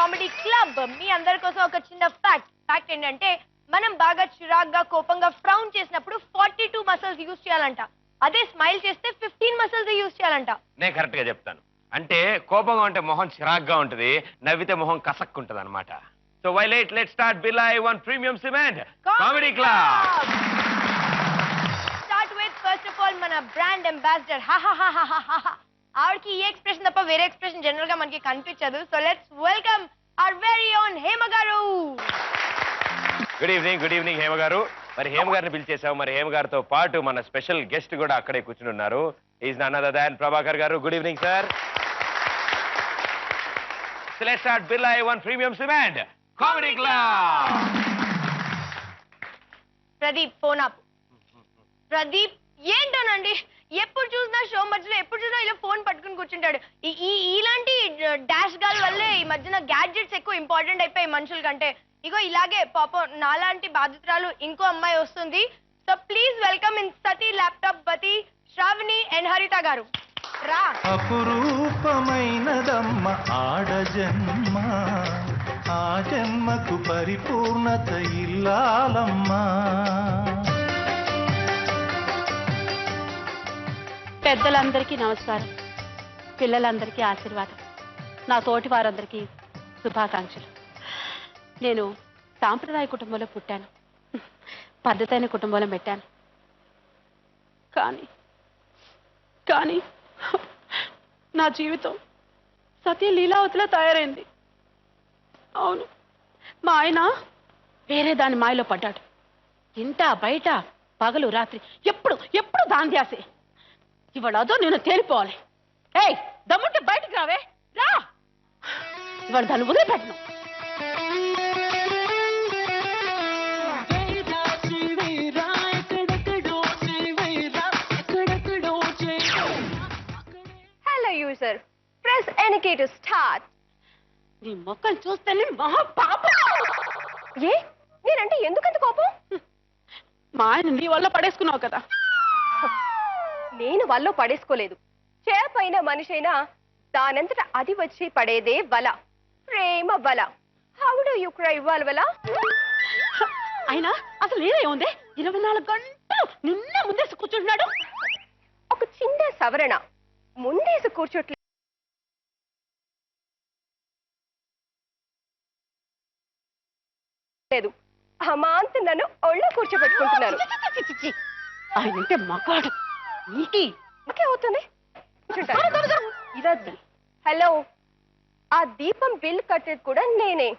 Comedy club. మీ అందరి కోసం ఒక చిన్న ఫ్యాక్ట్ ఏంటంటే మనం బాగా చిరాగ్గా కోపంగా ఫ్రౌన్ చేసినప్పుడు 42 మసిల్స్ యూజ్ చేయాలంట. అదే స్మైల్ చేస్తే 15 మసిల్స్ యూజ్ చేయాలంట. నేను కరెక్ట్ గా చెప్తాను. అంటే కోపంగా ఉంటే మొహం చిరాగ్గా ఉంటుంది, నవ్వితే మొహం కసక్కుంటది అనమాట. So why late, let's start Birla I1 premium cement comedy club. Start with first of all మన బ్రాండ్ అంబాసిడర్ ఆవిడకి ఈ ఎక్స్ప్రెషన్ తప్ప వేరే ఎక్స్ప్రెషన్ జనరల్ గా మనకి కనిపించదు. So let's welcome our very own Hema garu. Good evening Hema గారు. మరి హేమ గారిని పిలిచేసావు. మరి హేమ గారితో పాటు మన స్పెషల్ గెస్ట్ కూడా అక్కడే కూర్చుని ఉన్నారు. Is none other than Prabhakar garu. Good evening sir. So let's start Birla I1 premium cement comedy club. Pradeep phone up. Pradeep ఏంటోనండి, ఎప్పుడు చూసినా షో మధ్యలో ఎప్పుడు చూసినా ఇలా ఫోన్ పట్టుకుని కూర్చుంటాడు. ఇలాంటి డాష్ గాల్ వల్లే ఈ మధ్యన గ్యాడ్జెట్స్ ఎక్కువ ఇంపార్టెంట్ అయిపోయాయి మనుషుల కంటే. ఇగో ఇలాగే పాపం నాలాంటి బాధితురాలు ఇంకో అమ్మాయి వస్తుంది. సో ప్లీజ్ వెల్కమ్ ఇన్ సతీ ల్యాప్టాప్ బతి శ్రావణి అండ్ హరిత గారు. రా. అపురూపమైనదమ్మ ఆడ జన్మ, ఆ జన్మకు పరిపూర్ణత ఇల్లాలమ్మా. పెద్దలందరికీ నమస్కారం, పిల్లలందరికీ ఆశీర్వాదం, నా తోటి వారందరికీ శుభాకాంక్షలు. నేను సాంప్రదాయ కుటుంబంలో పుట్టాను, పద్ధతైన కుటుంబంలో పెట్టాను. కానీ నా జీవితం సతీ లీలావతిలా తయారైంది. అవును, మా ఆయన వేరే దాని మాయలో పడ్డాడు. ఇంట బయట పగలు రాత్రి ఎప్పుడు దాని ధ్యాసే. ఇవాళ అదో నేను తేలిపోవాలి. ఏయ్, దమ్ముంటే బయటికి రావే, రా. ఇవాళ దాన్ని వదిలిపెట్టను. Hello user, press NK to start. నీ మొక్కలు చూస్తేనే మహా పాపం. ఏ నేనంటే ఎందుకంత కోపం? మా ఆయన నీ వల్ల పడేసుకున్నావు కదా. నేను వల్ల పడేసుకోలేదు. చేపైన మనిషైనా దానంతట అది వచ్చి పడేదే వల, ప్రేమ వల. హౌ డు యు క్రై వల? అయినా అసలు నేనేముంది, 24 గంటలు నిన్నే ముందేసి కూర్చుంటున్నాడు. ఒక చిన్న సవరణ, ముందేసి కూర్చోట్లేదు. అమాంత నన్ను ఒళ్ళో కూర్చోబెట్టుకుంటున్నారు. ఆయనంటే మగాడు. నీకి ఇంకేమవుతుంది? హలో, ఆ దీపం బిల్ కట్టేది కూడా నేనే,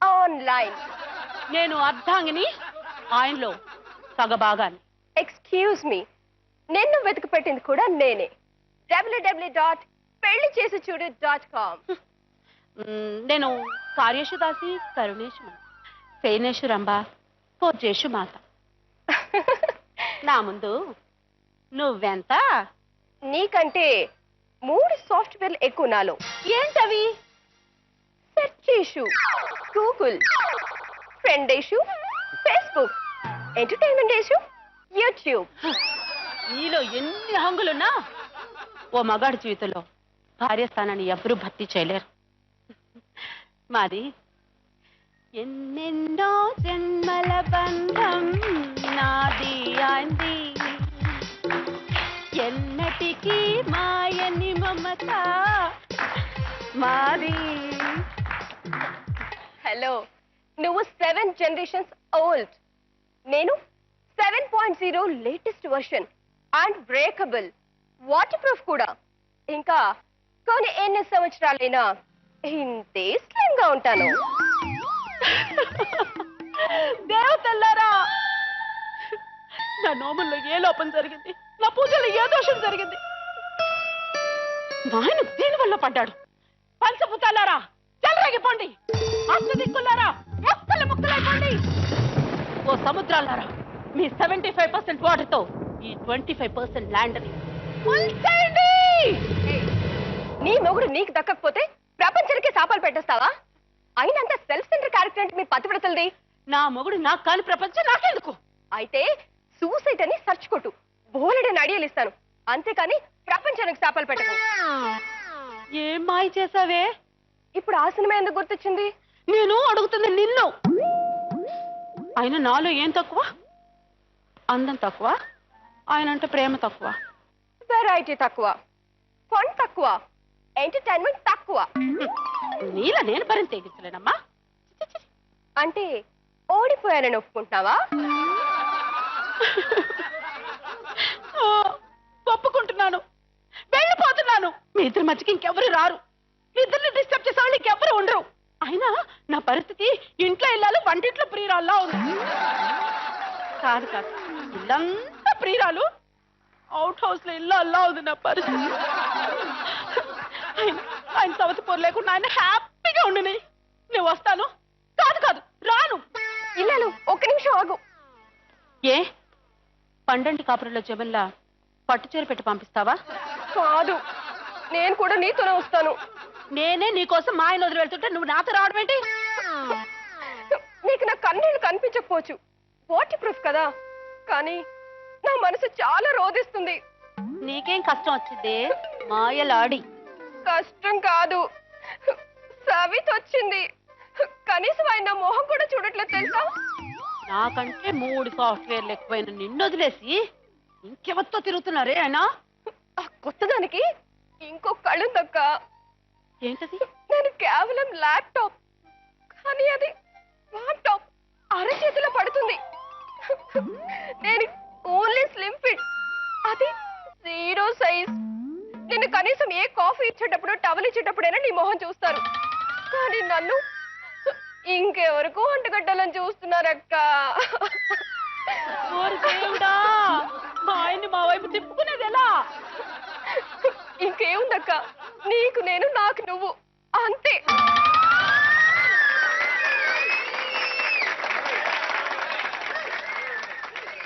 ఆన్లైన్. నేను అర్ధాంగిని, ఆయనలో సగభాగాన్ని. ఎక్స్క్యూజ్ మీ, నిన్ను వెతికి పెట్టింది కూడా నేనే, www.పెళ్లిచేసిచూడు.com. నేను కార్యేషు దాసి, కరుణేషు శైనేషు రంభ, పూజేషు మాత. నా ముందు నువ్వెంత? నీకంటే 3 సాఫ్ట్వేర్లు ఎక్కువ నాలో. ఏంటవి? Search issue, Google, friend issue, Facebook, entertainment issue, YouTube. నీలో ఎన్ని హంగులున్నా ఓ మగాడి జీవితంలో భార్య స్థానాన్ని ఎవరూ భర్తీ చేయలేరు. మాది ఎన్నెన్నో జన్మల బంధం, నాది అంది ఎన్నటికీ మాయని మమత మాది. హలో, నువ్వు 7 generations ఓల్డ్, నేను 7.0 latest version, and breakable, water proof కూడా. ఇంకా కొన్ని ఎన్ని సంవత్సరాలైనా ఇంతే స్లిమ్ గా ఉంటాను. దేవతల్లారా, నా నోముల్లో ఏ లోపం జరిగింది, నా పూజలో ఏ దోషం జరిగింది? నాయన దీని వల్ల పడ్డాడు. పంచభూతాలారా చెలరేగిపోండి, అష్టదిక్కులారా ముక్కలైపోండి. ఓ సముద్రాలారా, మీ 75% వాటర్ తో ఈ 25% ల్యాండ్ ని ముంచేయండి. నీ మొగుడు నీకు దక్కకపోతే ప్రపంచానికి శాపాలు పెట్టేస్తావా? అయినంత సెల్ఫ్ సెంటర్ క్యారెక్టర్ అంటే మీ పతివ్రతలది. నా మొగుడు నాకు కాని ప్రపంచం నాకెందుకు? అయితే సూసైడ్ అని సర్చ్ కొట్టు, బోలెడని ఐడియాలు ఇస్తాను. అంతేకాని ప్రపంచానికి శాపాలు పెట్టకు. ఏం మాయ చేసావే? ఇప్పుడు ఆ సినిమా ఎందుకు గుర్తొచ్చింది? నేను అడుగుతుంది నిన్ను. ఆయన నాలో ఏం తక్కువ? అందం తక్కువ, ఆయన అంటే ప్రేమ తక్కువ. వెరైటీ తక్కువ, ఫన్ తక్కువ, ఎంటర్టైన్మెంట్ తక్కువ. నీలా నేను పరిని తెగించలేనమ్మా. అంటే ఓడిపోయానని ఒప్పుకుంటున్నావా? ఒప్పుకుంటున్నాను, వెళ్ళిపోతున్నాను. మీ ఇద్దరి మధ్యకి ఇంకెవరు రారు. ఇద్దరిని డిస్టర్బ్ చేసే వాళ్ళు ఇంకెవరు ఉండరు. అయినా నా పరిస్థితి ఇంట్లో ఇల్లాలు వంటింట్లో ప్రియురాల్లా ఉంది. కాదు కాదు, ఇల్లంతా ప్రియురాలు, అవుట్ హౌస్ లో ఇల్లు అల్లా ఉంది నా పరిస్థితి. ఆయన సవతి పొర లేకుండా ఆయన హ్యాపీగా ఉండుని. నేను వస్తాను. కాదు కాదు, రాను. ఇల్లాలు ఒక్క నిమిషం ఆగు. ఏ పండంటి కాపురంలో జమల్లా పట్టుచీర పెట్టి పంపిస్తావా? కాదు, నేను కూడా నీతోనే వస్తాను. నేనే నీకోసం మా ఆయన వదిలి వెళ్తుంటే నువ్వు నాతో రావడం ఏంటి? నీకు నా కన్నీళ్లు కనిపించకపోవచ్చు, వాటర్ ప్రూఫ్ కదా, కానీ నా మనసు చాలా రోధిస్తుంది. నీకేం కష్టం వచ్చింది? మాయలాడి. కష్టం కాదు, సవిత వచ్చింది. కనీసం ఆయన నా మొహం కూడా చూడట్లేదు తెలుసా? నాకంటే 3 సాఫ్ట్వేర్లు ఎక్కువైన నిన్ను వదిలేసి ఇంకెవరితో తిరుగుతున్నారే ఆయన? ఆ కొత్తదానికి ఇంకో కళ్ళు తక్క. ఏంటది? నేను కేవలం ల్యాప్టాప్, కానీ అది ల్యాప్టాప్ అరచేతిలో పడుతుంది. నేను ఓన్లీ స్లిమ్ ఫిట్, అది 0 సైజ్. నేను కనీసం ఏ కాఫీ ఇచ్చేటప్పుడు టవల్ ఇచ్చేటప్పుడైనా నీ మొహం చూస్తారు, కానీ నన్ను ఇంకెవరికో అంటగట్టాలని చూస్తున్నారక్క. ఓరి దేవుడా, మా ఆయన్ని మా వైపు తిప్పుకునేది ఎలా? ఇంకేముందక్క, నీకు నేను, నాకు నువ్వు, అంతే.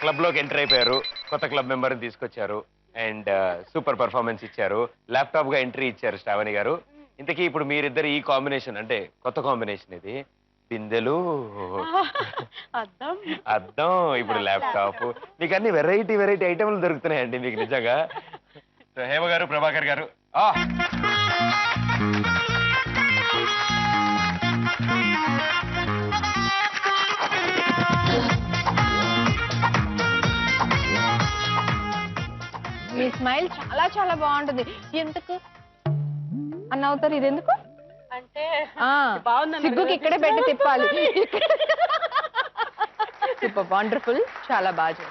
క్లబ్ లోకి ఎంటర్ అయిపోయారు, కొత్త క్లబ్ మెంబర్ తీసుకొచ్చారు అండ్ సూపర్ పర్ఫార్మెన్స్ ఇచ్చారు. ల్యాప్టాప్ గా ఎంట్రీ ఇచ్చారు శ్రావణి గారు. ఇంతకీ ఇప్పుడు మీరిద్దరు ఈ కాంబినేషన్ అంటే కొత్త కాంబినేషన్ ఇది. బిందెలు, అర్థం అద్దం, ఇప్పుడు ల్యాప్టాప్, మీకు అన్ని వెరైటీ వెరైటీ ఐటమ్లు దొరుకుతున్నాయండి మీకు నిజంగా. సో హేమ గారు, ప్రభాకర్ గారు, మీ స్మైల్ చాలా చాలా బాగుంటుంది. ఎందుకు అన్న అవుతారు? ఇది ఎందుకు అంటే బాగుంది, సిగ్గుకి ఇక్కడే పెట్టి తిప్పాలి. సూపర్, వండర్ఫుల్, చాలా బాగా.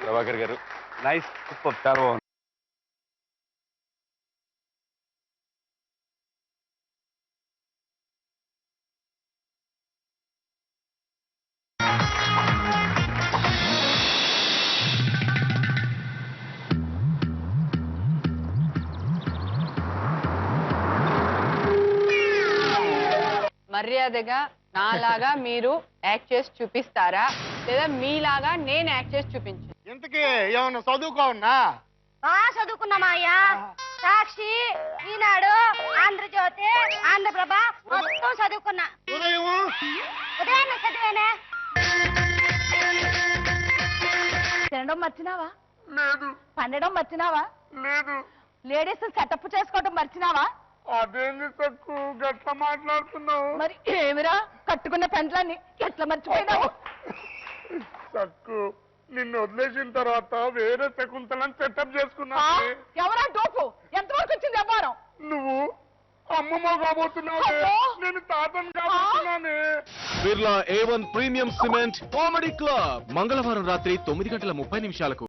ప్రభాకర్ గారు, నైస్, సూపర్, చాలా బాగుంది. మర్యాదగా నాలాగా మీరు యాక్ట్ చేసి చూపిస్తారా, లేదా మీలాగా నేను యాక్ట్ చేసి చూపించు? ఇంతకీ ఏమన్నా చదువుకోన్నా? చదువుకున్నామా అయ్యా? సాక్షి, ఈనాడు, ఆంధ్రజ్యోతి, ఆంధ్రప్రభ మొత్తం చదువుకున్నా. ఉదయాన్నే చదివేనే. తినడం మర్చినావా? లేదు. పండడం మర్చినావా? లేదు. లేడీస్ సెటప్ చేసుకోవడం మర్చినావా? అదేంది తక్కువ గట్ల మాట్లాడుతున్నావు? మరి ఏమిరా, కట్టుకున్న పెంట్లన్నీ ఎట్లా మర్చిపోయినావు? తక్కువ నిన్ను వదిలేసిన తర్వాత వేరే శకుంతలను సెటప్ చేసుకున్నా. ఎవరా డోపు? ఎంతవరకు వచ్చింది వ్యాపారం? నువ్వు అమ్మమ్మ కాబోతున్నావు, నేను తాతను కాబోతున్నానే. Birla A1 premium cement comedy club మంగళవారం రాత్రి 9:30 నిమిషాలకు.